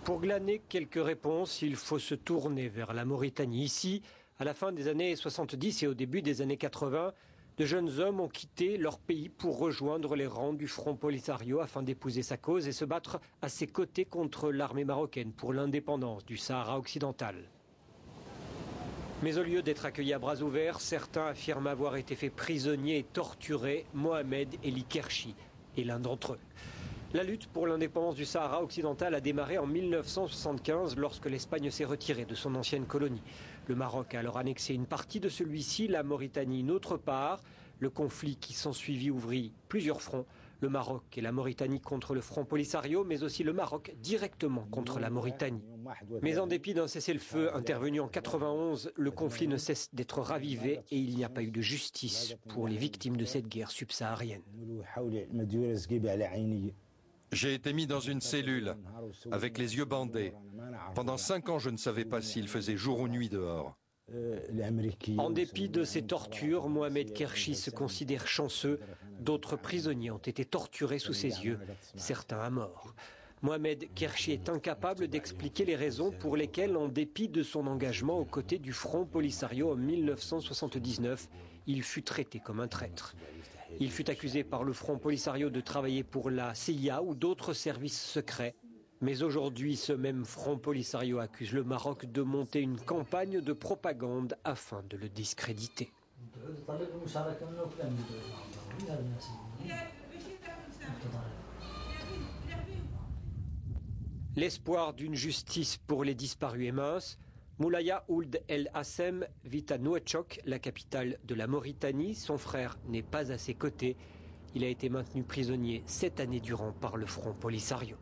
Pour glaner quelques réponses, il faut se tourner vers la Mauritanie. Ici, à la fin des années 70 et au début des années 80, de jeunes hommes ont quitté leur pays pour rejoindre les rangs du Front Polisario afin d'épouser sa cause et se battre à ses côtés contre l'armée marocaine pour l'indépendance du Sahara occidental. Mais au lieu d'être accueillis à bras ouverts, certains affirment avoir été faits prisonniers et torturés. Mohamed Eli Kerchi est l'un d'entre eux. La lutte pour l'indépendance du Sahara occidental a démarré en 1975 lorsque l'Espagne s'est retirée de son ancienne colonie. Le Maroc a alors annexé une partie de celui-ci, la Mauritanie une autre part. Le conflit qui s'ensuivit ouvrit plusieurs fronts. Le Maroc et la Mauritanie contre le Front Polisario, mais aussi le Maroc directement contre la Mauritanie. Mais en dépit d'un cessez-le-feu intervenu en 91, le conflit ne cesse d'être ravivé et il n'y a pas eu de justice pour les victimes de cette guerre subsaharienne. J'ai été mis dans une cellule, avec les yeux bandés. Pendant 5 ans, je ne savais pas s'il faisait jour ou nuit dehors. En dépit de ces tortures, Mohamed Kerchi se considère chanceux. D'autres prisonniers ont été torturés sous ses yeux, certains à mort. Mohamed Kerchi est incapable d'expliquer les raisons pour lesquelles, en dépit de son engagement aux côtés du Front Polisario en 1979, il fut traité comme un traître. Il fut accusé par le Front Polisario de travailler pour la CIA ou d'autres services secrets. Mais aujourd'hui, ce même Front Polisario accuse le Maroc de monter une campagne de propagande afin de le discréditer. L'espoir d'une justice pour les disparus est mince. Moulaya Ould El Hassem vit à Nouakchott, la capitale de la Mauritanie. Son frère n'est pas à ses côtés. Il a été maintenu prisonnier 7 années durant par le Front Polisario.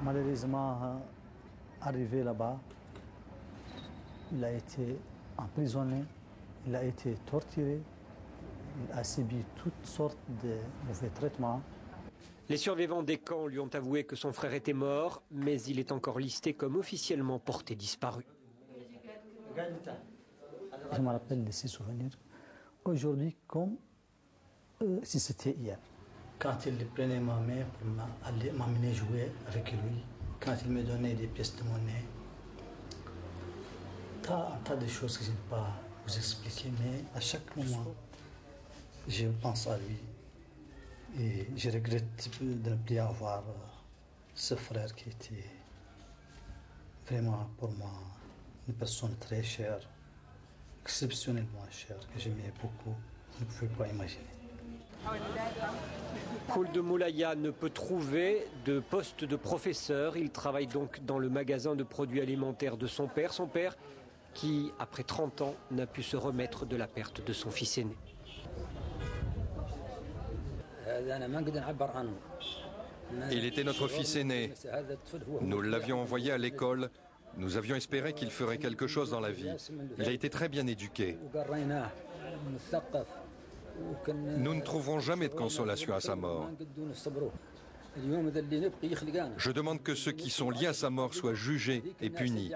Malheureusement, arrivé là-bas, il a été emprisonné, il a été torturé, il a subi toutes sortes de mauvais traitements. Les survivants des camps lui ont avoué que son frère était mort, mais il est encore listé comme officiellement porté disparu. Je me rappelle de ces souvenirs aujourd'hui comme si c'était hier. Quand il prenait ma main pour m'amener jouer avec lui, quand il me donnait des pièces de monnaie, un tas de choses que je ne peux pas vous expliquer, mais à chaque moment, je pense à lui. Et je regrette de ne plus avoir ce frère qui était vraiment pour moi une personne très chère, exceptionnellement chère, que j'aimais beaucoup, vous ne pouvez pas imaginer. Ould Moulaya ne peut trouver de poste de professeur. Il travaille donc dans le magasin de produits alimentaires de son père. Son père qui, après 30 ans, n'a pu se remettre de la perte de son fils aîné. Il était notre fils aîné. Nous l'avions envoyé à l'école. Nous avions espéré qu'il ferait quelque chose dans la vie. Il a été très bien éduqué. Nous ne trouverons jamais de consolation à sa mort. Je demande que ceux qui sont liés à sa mort soient jugés et punis.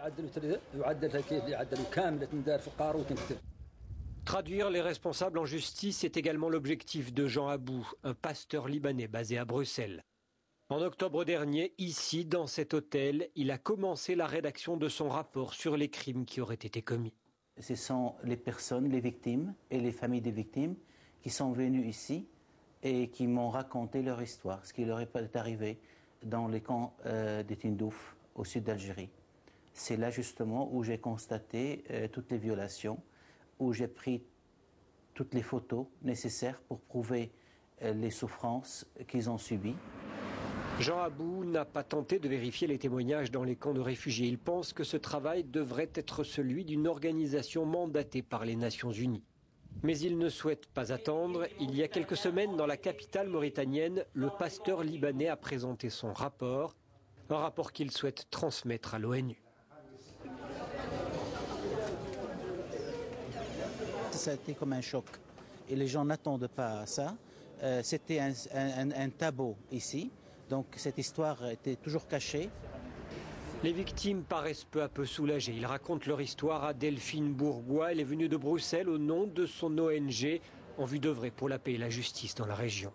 Traduire les responsables en justice est également l'objectif de Jean Abou, un pasteur libanais basé à Bruxelles. En octobre dernier, ici, dans cet hôtel, il a commencé la rédaction de son rapport sur les crimes qui auraient été commis. Ce sont les personnes, les victimes et les familles des victimes qui sont venues ici et qui m'ont raconté leur histoire, ce qui leur est arrivé dans les camps de Tindouf, au sud d'Algérie. C'est là justement où j'ai constaté toutes les violations, où j'ai pris toutes les photos nécessaires pour prouver les souffrances qu'ils ont subies. Jean Abou n'a pas tenté de vérifier les témoignages dans les camps de réfugiés. Il pense que ce travail devrait être celui d'une organisation mandatée par les Nations Unies. Mais il ne souhaite pas attendre. Il y a quelques semaines, dans la capitale mauritanienne, le pasteur libanais a présenté son rapport, un rapport qu'il souhaite transmettre à l'ONU. Ça a été comme un choc et les gens n'attendent pas ça. C'était un tabou ici, donc cette histoire était toujours cachée. Les victimes paraissent peu à peu soulagées. Ils racontent leur histoire à Delphine Bourgois. Elle est venue de Bruxelles au nom de son ONG en vue d'œuvrer pour la paix et la justice dans la région.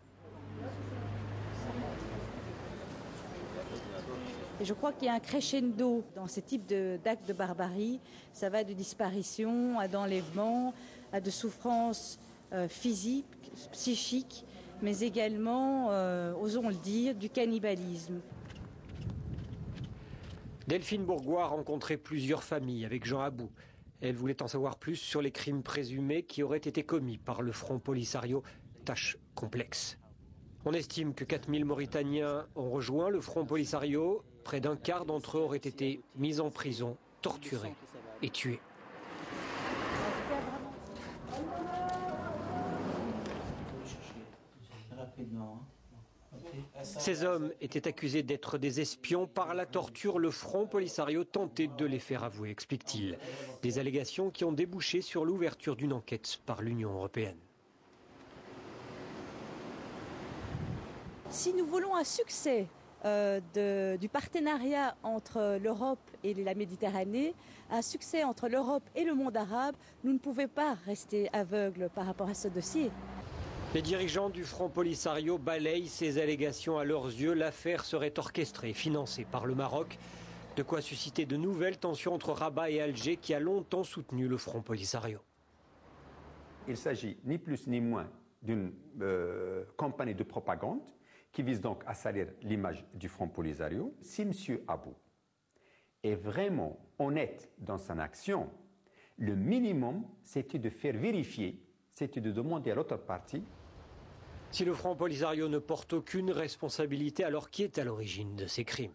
Et je crois qu'il y a un crescendo dans ce type d'actes de barbarie. Ça va de disparition à d'enlèvement, à de souffrances physiques, psychiques, mais également, osons le dire, du cannibalisme. Delphine Bourgois a rencontré plusieurs familles avec Jean Abou. Elle voulait en savoir plus sur les crimes présumés qui auraient été commis par le Front Polisario, tâche complexe. On estime que 4000 Mauritaniens ont rejoint le Front Polisario. Près d'un quart d'entre eux auraient été mis en prison, torturés et tués. Ces hommes étaient accusés d'être des espions. Par la torture, le Front Polisario tentait de les faire avouer, explique-t-il. Des allégations qui ont débouché sur l'ouverture d'une enquête par l'Union européenne. Si nous voulons un succès du partenariat entre l'Europe et la Méditerranée, un succès entre l'Europe et le monde arabe, nous ne pouvons pas rester aveugles par rapport à ce dossier. Les dirigeants du Front Polisario balayent ces allégations à leurs yeux. L'affaire serait orchestrée, financée par le Maroc. De quoi susciter de nouvelles tensions entre Rabat et Alger, qui a longtemps soutenu le Front Polisario. Il s'agit ni plus ni moins d'une campagne de propagande qui vise donc à salir l'image du Front Polisario. Si M. Abou est vraiment honnête dans son action, le minimum, c'était de faire vérifier, c'était de demander à l'autre partie. Si le Front Polisario ne porte aucune responsabilité, alors qui est à l'origine de ces crimes?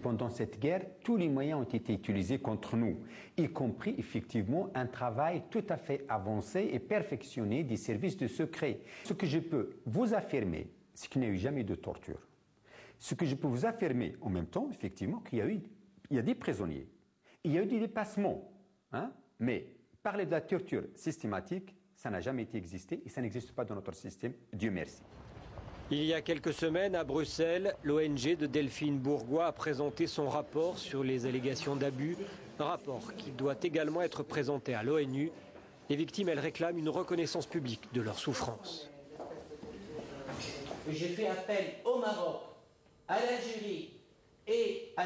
Pendant cette guerre, tous les moyens ont été utilisés contre nous, y compris effectivement un travail tout à fait avancé et perfectionné des services de secret. Ce que je peux vous affirmer, c'est qu'il n'y a eu jamais de torture. Ce que je peux vous affirmer en même temps, effectivement, qu'il y a des prisonniers, il y a eu des dépassements, mais parler de la torture systématique, ça n'a jamais été existé et ça n'existe pas dans notre système, Dieu merci. Il y a quelques semaines, à Bruxelles, l'ONG de Delphine Bourgois a présenté son rapport sur les allégations d'abus, un rapport qui doit également être présenté à l'ONU. Les victimes, elles réclament une reconnaissance publique de leur souffrance. J'ai fait appel au Maroc, à l'Algérie et à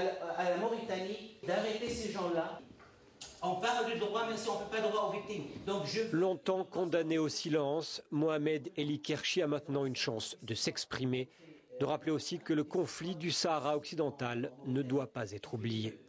la Mauritanie d'arrêter ces gens-là. On parle du droit, même si on ne fait pas droit aux victimes. Donc Longtemps condamné au silence, Mohamed Eli Kerchi a maintenant une chance de s'exprimer, de rappeler aussi que le conflit du Sahara occidental ne doit pas être oublié.